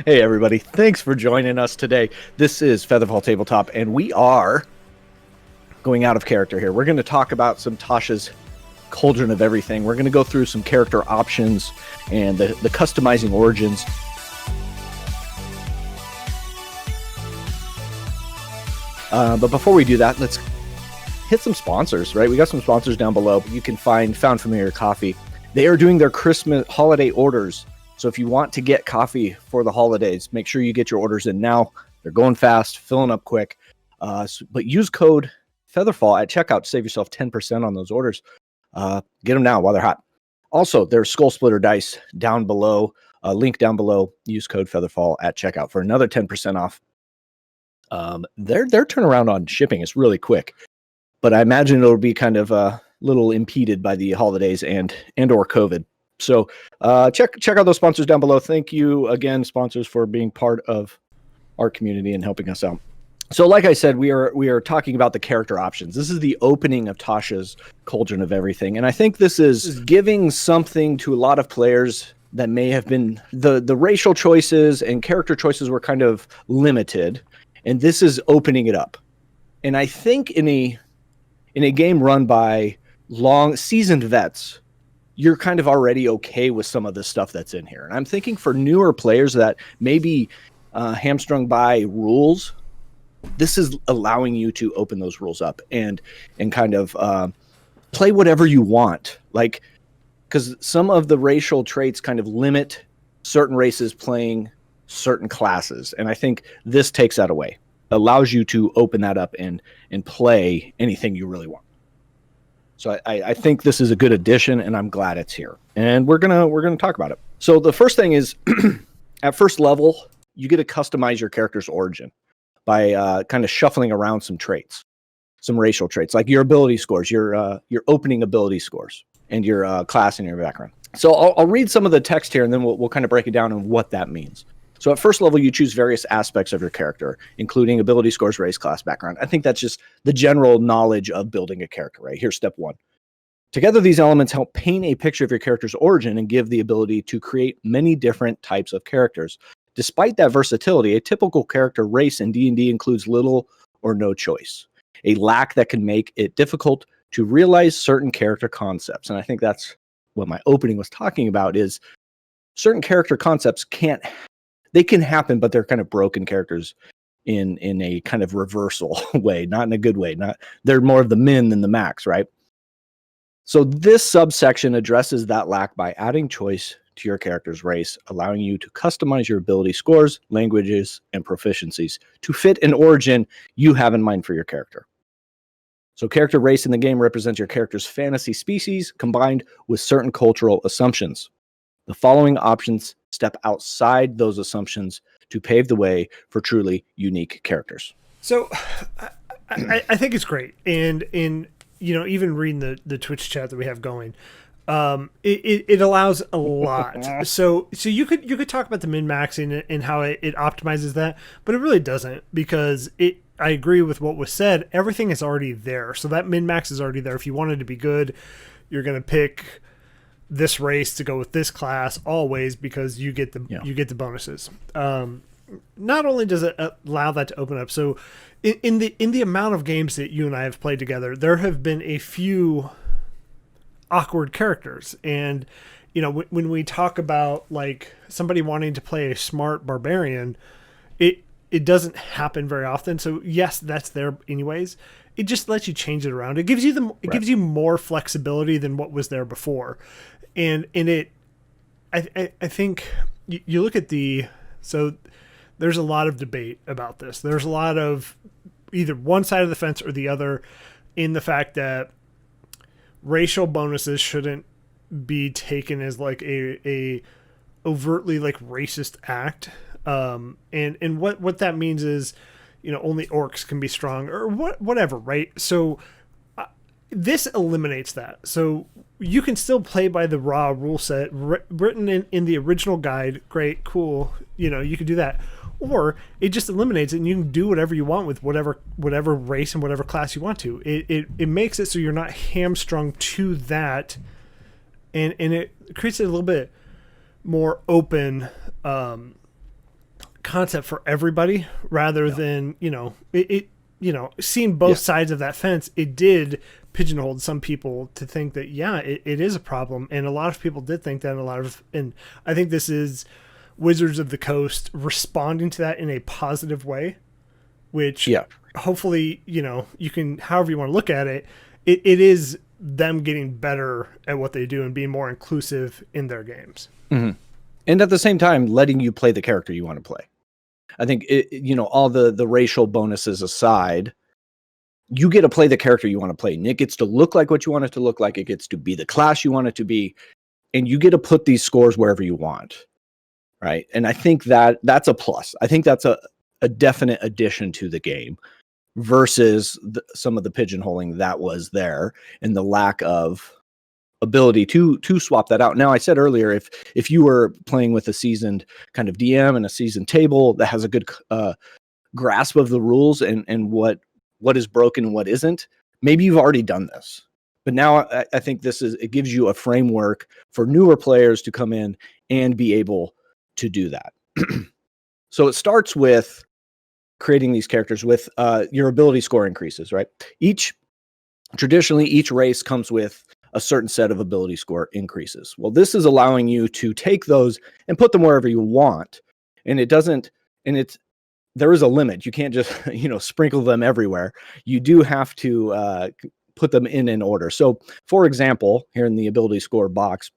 Hey everybody, thanks for joining us today. This is FeatherFall TableTop, and we are going out of character here. We're going to talk about some Tasha's Cauldron of everything. We're going to go through some character options and the customizing origins. But before we do that, let's hit some sponsors, right? We got some sponsors down below. You can find Found Familiar Coffee. They are doing their Christmas holiday orders. So if you want to get coffee for the holidays, make sure you get your orders in now. They're going fast, filling up quick. But use code FeatherFall at checkout to save yourself 10% on those orders. Get them now while they're hot. Also, there's Skull Splitter dice down below. Link down below. Use code FeatherFall at checkout for another 10% off. Their turnaround on shipping is really quick, but I imagine it'll be kind of a little impeded by the holidays and or COVID. So check out those sponsors down below. Thank you again, sponsors, for being part of our community and helping us out. So like I said, we are talking about the character options. This is the opening of Tasha's Cauldron of everything. And I think this is giving something to a lot of players that may have been the racial choices and character choices were kind of limited. And this is opening it up. And I think in a game run by long seasoned vets, you're kind of already okay with some of the stuff that's in here. And I'm thinking for newer players that may be hamstrung by rules, this is allowing you to open those rules up and kind of play whatever you want. Like, because some of the racial traits kind of limit certain races playing certain classes. And I think this takes that away, allows you to open that up and play anything you really want. So I think this is a good addition, and I'm glad it's here. And we're gonna talk about it. So the first thing is, at first level, you get to customize your character's origin by kind of shuffling around some traits, some racial traits, like your ability scores, your opening ability scores, and your class and your background. So I'll read some of the text here, and then we'll kind of break it down on what that means. So at first level, you choose various aspects of your character, including ability scores, race, class, background. I think that's just the general knowledge of building a character, right? Here's step one. Together, these elements help paint a picture of your character's origin and give the ability to create many different types of characters. Despite that versatility, a typical character race in D&D includes little or no choice, a lack that can make it difficult to realize certain character concepts. And I think that's what my opening was talking about, is certain character concepts they can happen, but they're kind of broken characters in a kind of reversal way, not in a good way. They're more of the min than the max, right? So this subsection addresses that lack by adding choice to your character's race, allowing you to customize your ability scores, languages, and proficiencies to fit an origin you have in mind for your character. So character race in the game represents your character's fantasy species combined with certain cultural assumptions. The following options step outside those assumptions to pave the way for truly unique characters. So I think it's great. And even reading the Twitch chat that we have going, it allows a lot. So you could talk about the min-maxing and how it optimizes that, but it really doesn't, because I agree with what was said. Everything is already there. So that min-max is already there. If you wanted to be good, you're going to pick this race to go with this class always, because you get the bonuses. Not only does it allow that to open up, so in the amount of games that you and I have played together, there have been a few awkward characters. And when we talk about like somebody wanting to play a smart barbarian, it doesn't happen very often. So yes, that's there anyways. It just lets you change it around. It gives you gives you more flexibility than what was there before. And I think you look at so there's a lot of debate about this. There's a lot of either one side of the fence or the other, in the fact that racial bonuses shouldn't be taken as like a overtly like racist act. And what that means is, only orcs can be strong or whatever, right? So this eliminates that. So you can still play by the raw rule set written in the original guide. Great, cool. You can do that. Or it just eliminates it and you can do whatever you want with whatever race and whatever class you want to. It makes it so you're not hamstrung to that, and it creates it a little bit more open concept for everybody rather than, seeing both sides of that fence. It did pigeonhole some people to think that, it is a problem. And a lot of people did think that, and I think this is Wizards of the Coast responding to that in a positive way, which hopefully, you can, however you want to look at it, it is them getting better at what they do and being more inclusive in their games. Mm-hmm. And at the same time, letting you play the character you want to play. I think, all the racial bonuses aside, you get to play the character you want to play. And it gets to look like what you want it to look like. It gets to be the class you want it to be. And you get to put these scores wherever you want. Right. And I think that's a plus. I think that's a definite addition to the game versus some of the pigeonholing that was there and the lack of ability to swap that out. Now, I said earlier, if you were playing with a seasoned kind of DM and a seasoned table that has a good grasp of the rules and what is broken and what isn't, maybe you've already done this. But now I think it gives you a framework for newer players to come in and be able to do that. So it starts with creating these characters with your ability score increases, right? Traditionally, each race comes with a certain set of ability score increases. Well, this is allowing you to take those and put them wherever you want. And there is a limit. You can't just, sprinkle them everywhere. You do have to put them in an order. So, for example, here in the ability score box,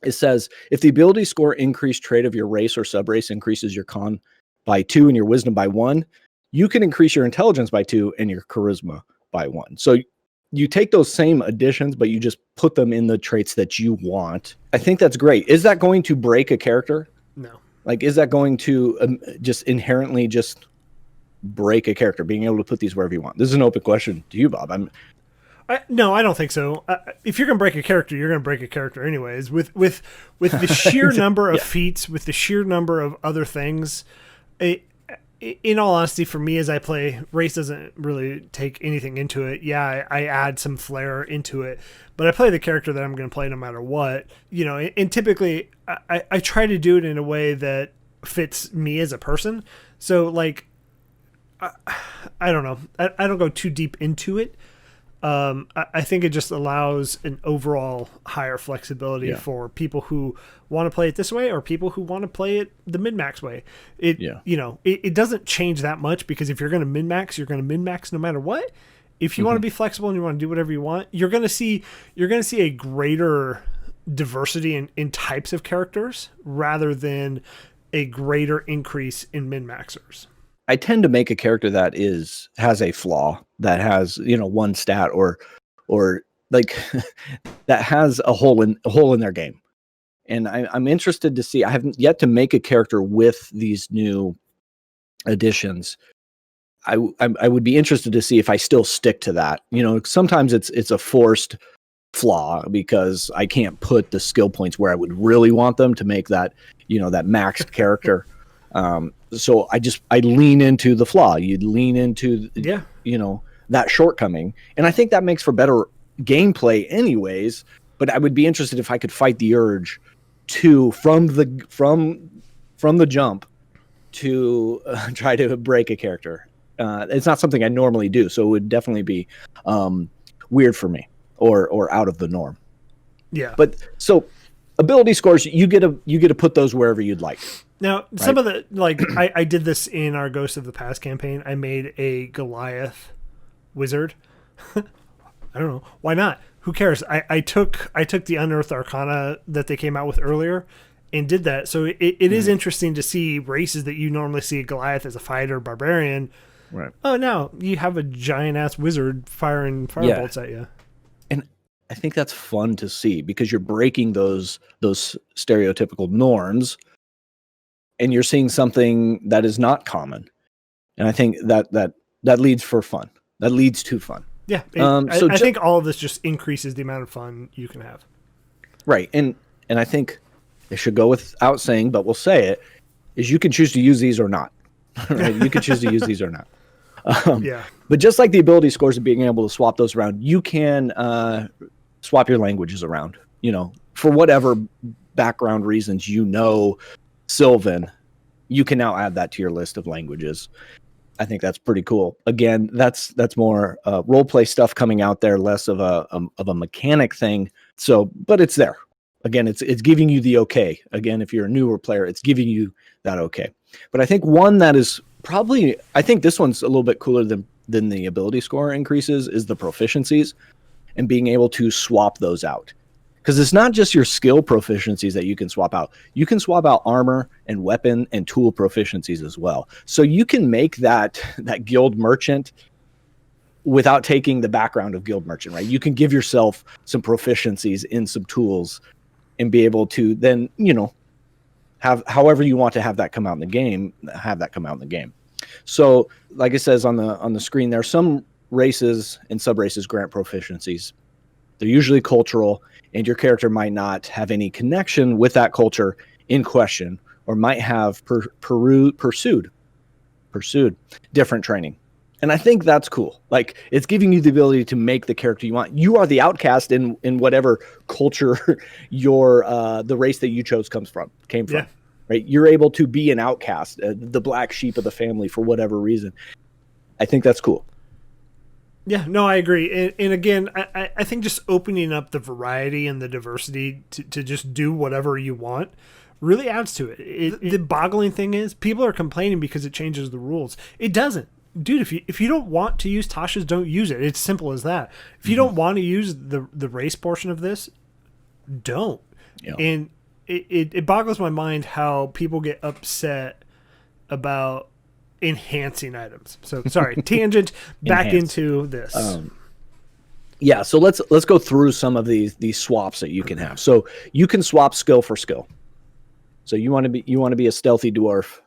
it says, if the ability score increased trait of your race or subrace increases your con by 2 and your wisdom by 1, you can increase your intelligence by 2 and your charisma by 1. So you take those same additions, but you just put them in the traits that you want. I think that's great. Is that going to break a character? No. Like, is that going to just inherently just break a character, being able to put these wherever you want? This is an open question to you, Bob. No, I don't think so. If you're going to break a character, you're going to break a character anyways. With the sheer number of feats, with the sheer number of other things, in all honesty, for me as I play, race doesn't really take anything into it. Yeah, I add some flair into it, but I play the character that I'm going to play no matter what. And typically I try to do it in a way that fits me as a person. So, like, I don't know. I don't go too deep into it. I think it just allows an overall higher flexibility for people who want to play it this way or people who want to play it the min-max way. It doesn't change that much, because if you're going to min-max, you're going to min-max no matter what. If you want to be flexible and you want to do whatever you want, you're going to see a greater diversity in types of characters rather than a greater increase in min-maxers. I tend to make a character that has a flaw, that has, one stat or like that has a hole in their game. And I'm interested to see. I haven't yet to make a character with these new additions. I would be interested to see if I still stick to that. Sometimes it's a forced flaw because I can't put the skill points where I would really want them to make that, that maxed character. So I lean into the flaw. You lean into, that shortcoming. And I think that makes for better gameplay anyways, but I would be interested if I could fight the urge to, from the jump, to try to break a character. It's not something I normally do, so it would definitely be weird for me or out of the norm. Yeah. But so ability scores, you get to put those wherever you'd like. Now, some of the, like, I did this in our Ghost of the Past campaign. I made a Goliath wizard. I don't know. Why not? Who cares? I took the Unearthed Arcana that they came out with earlier and did that. So it is interesting to see races that you normally see a Goliath as a fighter, barbarian. Right. Oh, now you have a giant-ass wizard firing firebolts at you. And I think that's fun to see because you're breaking those stereotypical norms, and you're seeing something that is not common. And I think that leads for fun. That leads to fun. Yeah. I think all of this just increases the amount of fun you can have. Right. And I think it should go without saying, but we'll say it, is you can choose to use these or not. Right? You can choose to use these or not. But just like the ability scores of being able to swap those around, you can swap your languages around, for whatever background reasons, Sylvan, you can now add that to your list of languages. I think that's pretty cool. Again, that's more role play stuff coming out there, less of a mechanic thing. So, but it's there. Again, it's giving you the okay. Again, if you're a newer player, it's giving you that okay. But I think one that is probably, I think this one's a little bit cooler than the ability score increases is the proficiencies and being able to swap those out. Because it's not just your skill proficiencies that you can swap out. You can swap out armor and weapon and tool proficiencies as well. So you can make that guild merchant without taking the background of guild merchant, right? You can give yourself some proficiencies in some tools and be able to then, have however you want to have that come out in the game, So like it says on the screen there, some races and sub-races grant proficiencies. They're usually cultural, and your character might not have any connection with that culture in question, or might have pursued different training. And I think that's cool. Like, it's giving you the ability to make the character you want. You are the outcast in whatever culture the race that you chose came from. Yeah. Right? You're able to be an outcast, the black sheep of the family for whatever reason. I think that's cool. Yeah, no, I agree. And again, I think just opening up the variety and the diversity to just do whatever you want really adds to it. The boggling thing is people are complaining because it changes the rules. It doesn't. Dude, if you don't want to use Tasha's, don't use it. It's simple as that. If you don't want to use the race portion of this, don't. Yeah. And it boggles my mind how people get upset about enhancing items. So sorry, tangent back into this. Yeah, so let's go through some of these swaps that you can have. So you can swap skill for skill. So you want to be a stealthy dwarf.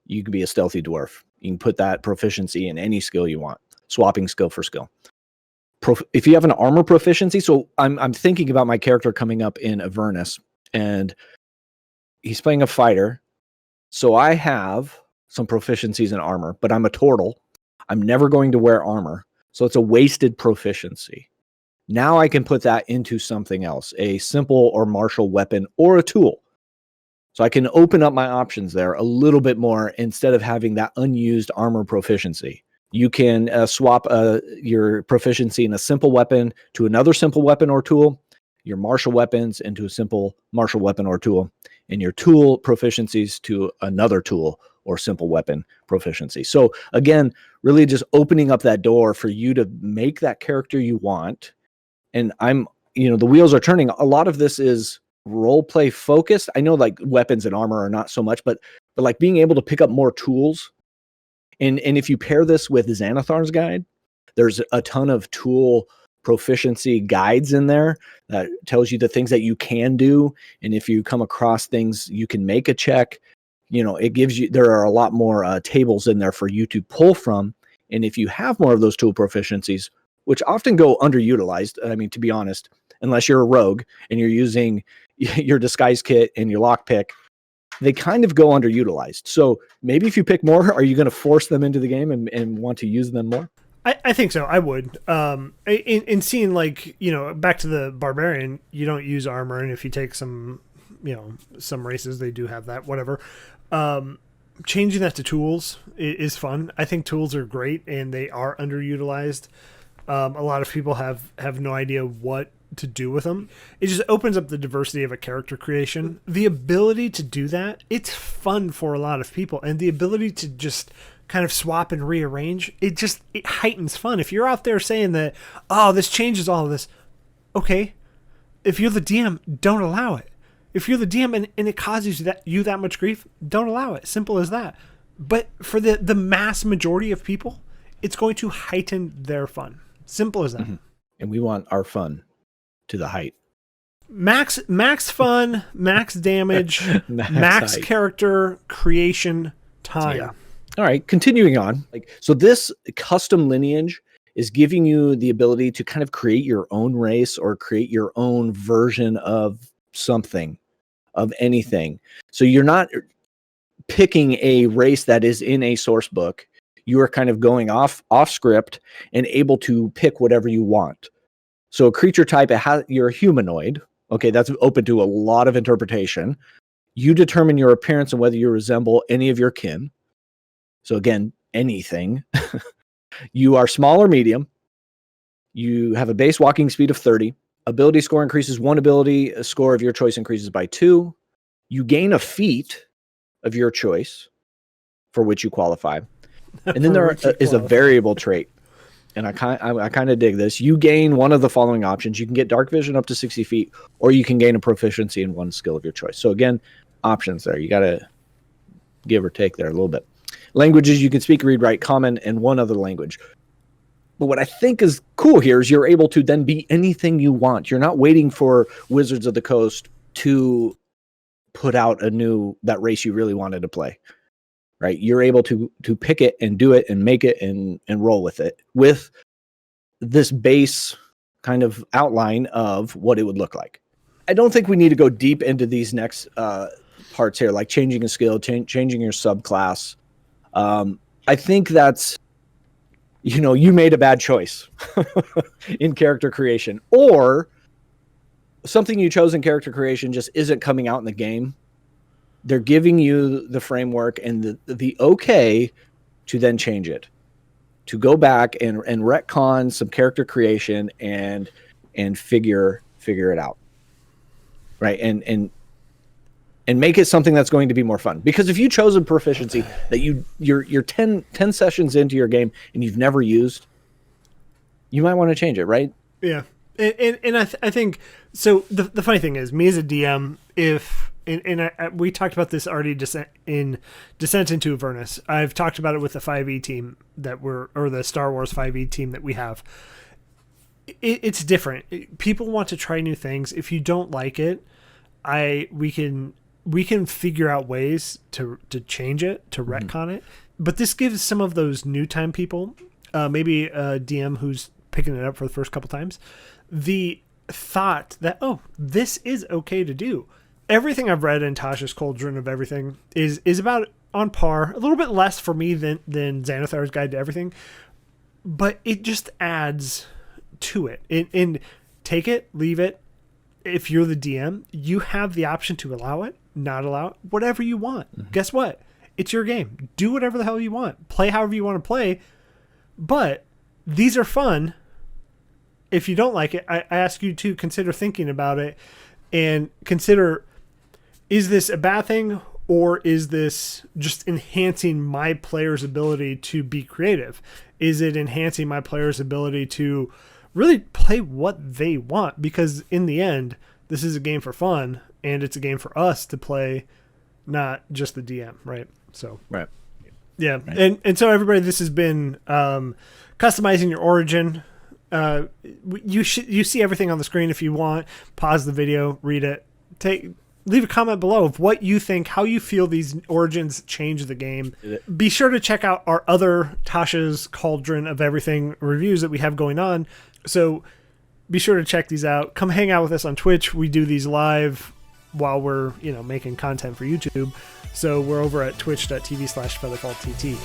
You can be a stealthy dwarf. You can put that proficiency in any skill you want. Swapping skill for skill. If you have an armor proficiency, so I'm thinking about my character coming up in Avernus, and he's playing a fighter. So I have some proficiencies in armor, but I'm a turtle. I'm never going to wear armor. So it's a wasted proficiency. Now I can put that into something else, a simple or martial weapon or a tool. So I can open up my options there a little bit more instead of having that unused armor proficiency. You can swap your proficiency in a simple weapon to another simple weapon or tool, your martial weapons into a simple martial weapon or tool, and your tool proficiencies to another tool or simple weapon proficiency. So again, really just opening up that door for you to make that character you want. And the wheels are turning. A lot of this is role play focused. I know like weapons and armor are not so much, but like being able to pick up more tools. And if you pair this with Xanathar's guide, there's a ton of tool proficiency guides in there that tells you the things that you can do. And if you come across things, you can make a check. It gives you, there are a lot more tables in there for you to pull from. And if you have more of those tool proficiencies, which often go underutilized, I mean, to be honest, unless you're a rogue and you're using your disguise kit and your lockpick, they kind of go underutilized. So maybe if you pick more, are you going to force them into the game and want to use them more? I think so. I would. In seeing back to the barbarian, you don't use armor, and if you take some races, they do have that. Whatever. Changing that to tools is fun. I think tools are great, and they are underutilized. A lot of people have no idea what to do with them. It just opens up the diversity of a character creation. The ability to do that, it's fun for a lot of people, and the ability to just kind of swap and rearrange, it heightens fun. If you're out there saying that, oh, this changes all of this, okay. If you're the DM, don't allow it. If you're the DM and it causes you that much grief, don't allow it. Simple as that. But for the mass majority of people, it's going to heighten their fun. Simple as that. Mm-hmm. And we want our fun to the height. Max fun, max damage, max character creation time. Yeah. All right, continuing on. So this custom lineage is giving you the ability to kind of create your own race or create your own version of something, of anything. So you're not picking a race that is in a source book. You are kind of going off script and able to pick whatever you want. So a creature type, you're a humanoid. Okay, that's open to a lot of interpretation. You determine your appearance and whether you resemble any of your kin. So again, anything. You are small or medium. You have a base walking speed of 30. Ability score increases 1 ability. A score of your choice increases by 2. You gain a feat of your choice for which you qualify. And then there is a variable trait. And I kind of dig this. You gain one of the following options. You can get dark vision up to 60 feet, or you can gain a proficiency in one skill of your choice. So again, options there. You got to give or take there a little bit. Languages, you can speak, read, write, common, and one other language. But what I think is cool here is you're able to then be anything you want. You're not waiting for Wizards of the Coast to put out that race you really wanted to play, right? You're able to pick it and do it and make it and roll with it with this base kind of outline of what it would look like. I don't think we need to go deep into these next parts here, like changing a skill, changing your subclass. I think that's, you made a bad choice in character creation, or something you chose in character creation just isn't coming out in the game. They're giving you the framework and the okay to then change it, to go back and retcon some character creation and figure it out. Right. And make it something that's going to be more fun. Because if you chose a proficiency that you're 10 sessions into your game and you've never used, you might want to change it, right? Yeah. And I think, so the funny thing is, me as a DM, we talked about this already in Descent into Avernus. I've talked about it with the 5e team or the Star Wars 5e team that we have. It's different. People want to try new things. If you don't like it, we can figure out ways to change it, to retcon it. But this gives some of those new time people, maybe a DM who's picking it up for the first couple times, the thought that, oh, this is okay to do. Everything I've read in Tasha's Cauldron of Everything is about on par, a little bit less for me than Xanathar's Guide to Everything, but it just adds to it. And take it, leave it. If you're the DM, you have the option to allow it, not allow it, whatever you want. Mm-hmm. Guess what? It's your game. Do whatever the hell you want. Play however you want to play. But these are fun. If you don't like it, I ask you to consider thinking about it and consider, is this a bad thing, or is this just enhancing my player's ability to be creative? Is it enhancing my player's ability to really play what they want? Because in the end, this is a game for fun, and it's a game for us to play, not just the DM, right? So, right. Yeah. Right. And so everybody, this has been customizing your origin. You see everything on the screen. If you want, pause the video, read it, leave a comment below of what you think, how you feel these origins change the game. Be sure to check out our other Tasha's Cauldron of Everything reviews that we have going on. So be sure to check these out. Come hang out with us on Twitch. We do these live while we're, making content for YouTube. So we're over at twitch.tv/FeatherFall TT.